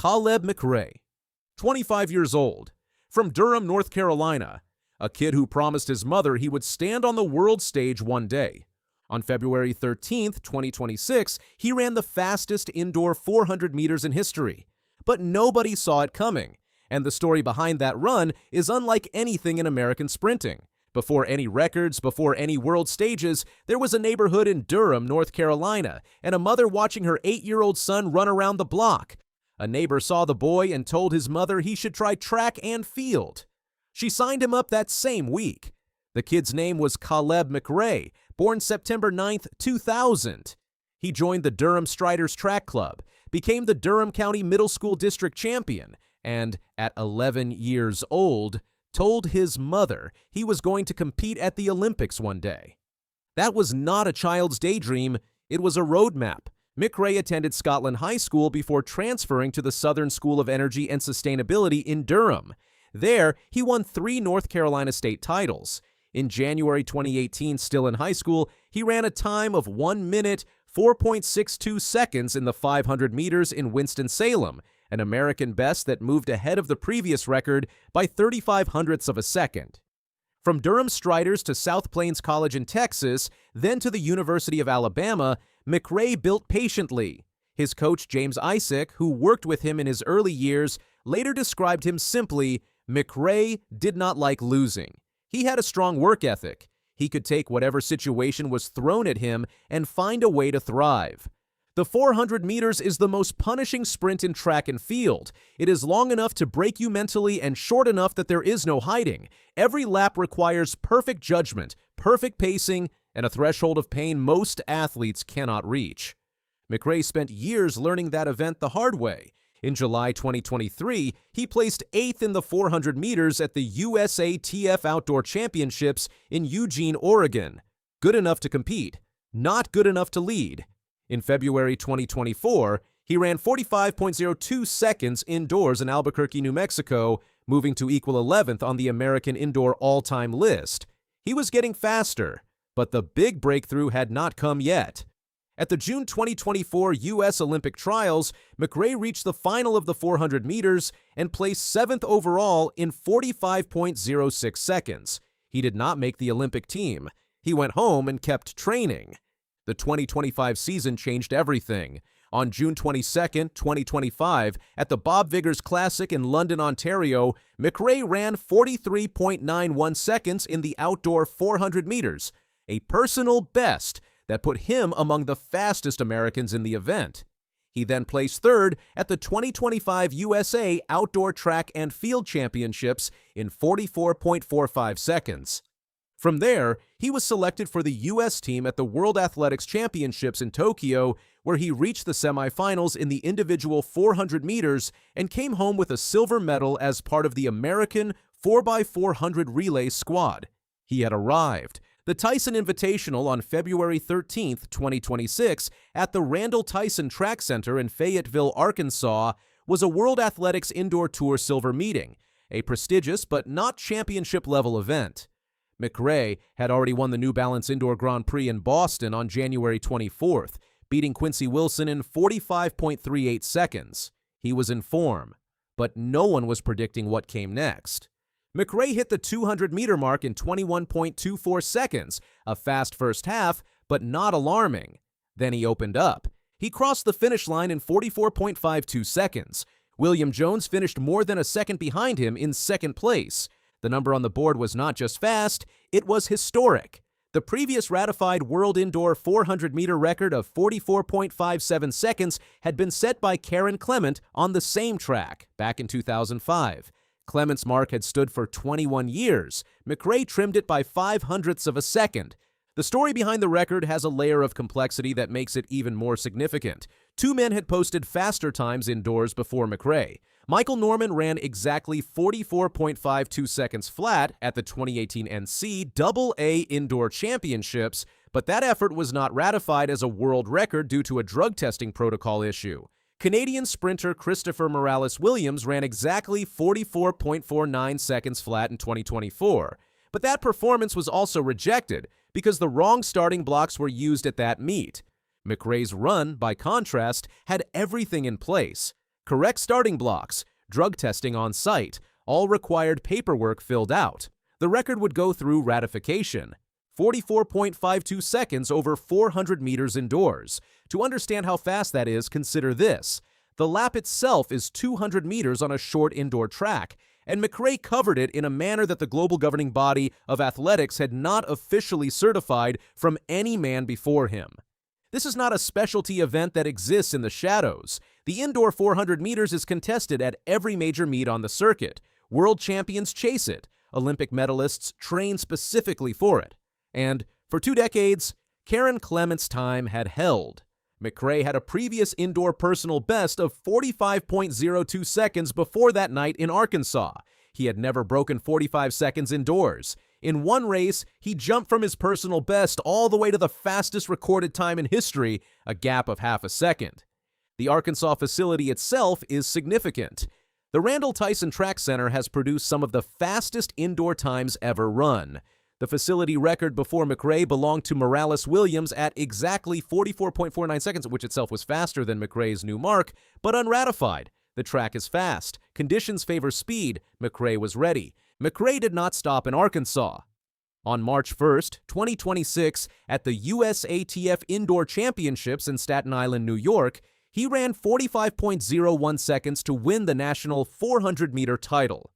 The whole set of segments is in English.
Khaleb McRae, 25 years old, from Durham, North Carolina, a kid who promised his mother he would stand on the world stage one day. On February 13, 2026, he ran the fastest indoor 400 meters in history. But nobody saw it coming, and the story behind that run is unlike anything in American sprinting. Before any records, before any world stages, there was a neighborhood in Durham, North Carolina, and a mother watching her 8-year-old son run around the block. A neighbor saw the boy and told his mother he should try track and field. She signed him up that same week. The kid's name was Khaleb McRae, born September 9, 2000. He joined the Durham Striders Track Club, became the Durham County Middle School District Champion, and, at 11 years old, told his mother he was going to compete at the Olympics one day. That was not a child's daydream, it was a roadmap. McRae attended Scotland High School before transferring to the Southern School of Energy and Sustainability in Durham. There, he won 3 North Carolina state titles. In January 2018, still in high school, he ran a time of 1 minute, 4.62 seconds in the 500 meters in Winston-Salem, an American best that moved ahead of the previous record by 35 hundredths of a second. From Durham Striders to South Plains College in Texas, then to the University of Alabama, McRae built patiently. His coach, James Isaac, who worked with him in his early years, later described him simply, McRae did not like losing. He had a strong work ethic. He could take whatever situation was thrown at him and find a way to thrive. The 400 meters is the most punishing sprint in track and field. It is long enough to break you mentally and short enough that there is no hiding. Every lap requires perfect judgment, perfect pacing, and a threshold of pain most athletes cannot reach. McRae spent years learning that event the hard way. In July 2023, he placed 8th in the 400 meters at the USATF Outdoor Championships in Eugene, Oregon. Good enough to compete, not good enough to lead. In February 2024, he ran 45.02 seconds indoors in Albuquerque, New Mexico, moving to equal 11th on the American Indoor All-Time list. He was getting faster, but the big breakthrough had not come yet. At the June 2024 U.S. Olympic Trials, McRae reached the final of the 400 meters and placed 7th overall in 45.06 seconds. He did not make the Olympic team. He went home and kept training. The 2025 season changed everything. On June 22, 2025, at the Bob Vickers Classic in London, Ontario, McRae ran 43.91 seconds in the outdoor 400 meters, a personal best that put him among the fastest Americans in the event. He then placed 3rd at the 2025 USA Outdoor Track and Field Championships in 44.45 seconds. From there, he was selected for the U.S. team at the World Athletics Championships in Tokyo, where he reached the semifinals in the individual 400 meters and came home with a silver medal as part of the American 4x400 relay squad. He had arrived. The Tyson Invitational on February 13, 2026, at the Randall Tyson Track Center in Fayetteville, Arkansas, was a World Athletics Indoor Tour silver meeting, a prestigious but not championship-level event. McRae had already won the New Balance Indoor Grand Prix in Boston on January 24th, beating Quincy Wilson in 45.38 seconds. He was in form, but no one was predicting what came next. McRae hit the 200-meter mark in 21.24 seconds, a fast first half, but not alarming. Then he opened up. He crossed the finish line in 44.52 seconds. William Jones finished more than a second behind him in second place. The number on the board was not just fast, it was historic. The previous ratified world indoor 400-meter record of 44.57 seconds had been set by Karen Clement on the same track back in 2005. Clement's mark had stood for 21 years. McRae trimmed it by 5 hundredths of a second. The story behind the record has a layer of complexity that makes it even more significant. 2 men had posted faster times indoors before McRae. Michael Norman ran exactly 44.52 seconds flat at the 2018 NC AA Indoor Championships, but that effort was not ratified as a world record due to a drug testing protocol issue. Canadian sprinter Christopher Morales-Williams ran exactly 44.49 seconds flat in 2024, but that performance was also rejected because the wrong starting blocks were used at that meet. McRae's run, by contrast, had everything in place. correct starting blocks, drug testing on site, all required paperwork filled out. The record would go through ratification. 44.52 seconds over 400 meters indoors. To understand how fast that is, consider this. The lap itself is 200 meters on a short indoor track, and McRae covered it in a manner that the global governing body of athletics had not officially certified from any man before him. This is not a specialty event that exists in the shadows. The indoor 400 meters is contested at every major meet on the circuit. World champions chase it. Olympic medalists train specifically for it. And for 2 decades, Karen Clement's time had held. McRae had a previous indoor personal best of 45.02 seconds before that night in Arkansas. He had never broken 45 seconds indoors. In one race, he jumped from his personal best all the way to the fastest recorded time in history, a gap of half a second. The Arkansas facility itself is significant. The Randall Tyson Track Center has produced some of the fastest indoor times ever run. The facility record before McRae belonged to Morales Williams at exactly 44.49 seconds, which itself was faster than McRae's new mark, but unratified. The track is fast. Conditions favor speed. McRae was ready. McRae did not stop in Arkansas. On March 1st, 2026, at the USATF Indoor Championships in Staten Island, New York, he ran 45.01 seconds to win the national 400-meter title.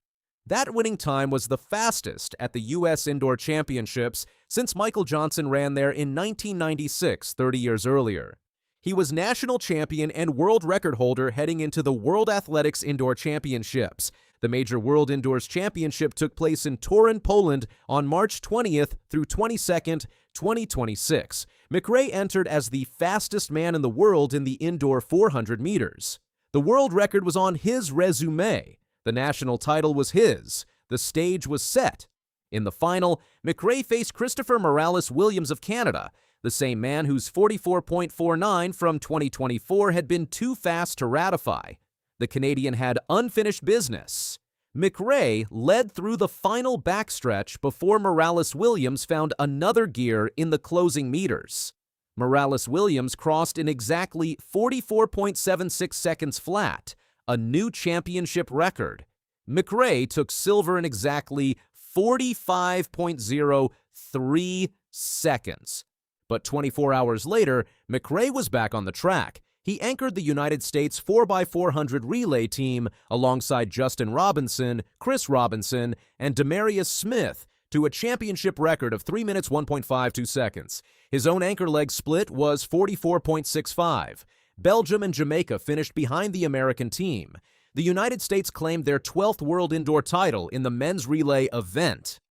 That winning time was the fastest at the U.S. Indoor Championships since Michael Johnson ran there in 1996, 30 years earlier. He was national champion and world record holder heading into the World Athletics Indoor Championships. The major World Indoors Championship took place in Torun, Poland on March 20th through 22nd, 2026. McRae entered as the fastest man in the world in the indoor 400 meters. The world record was on his resume. The national title was his. The stage was set. In the final, McRae faced Christopher Morales Williams of Canada, the same man whose 44.49 from 2024 had been too fast to ratify. The Canadian had unfinished business. McRae led through the final backstretch before Morales Williams found another gear in the closing meters. Morales Williams crossed in exactly 44.76 seconds flat, a new championship record. McRae took silver in exactly 45.03 seconds. But 24 hours later, McRae was back on the track. He anchored the United States 4x400 relay team alongside Justin Robinson, Chris Robinson, and Demarius Smith to a championship record of 3 minutes 1.52 seconds. His own anchor leg split was 44.65. Belgium and Jamaica finished behind the American team. The United States claimed their 12th world indoor title in the men's relay event.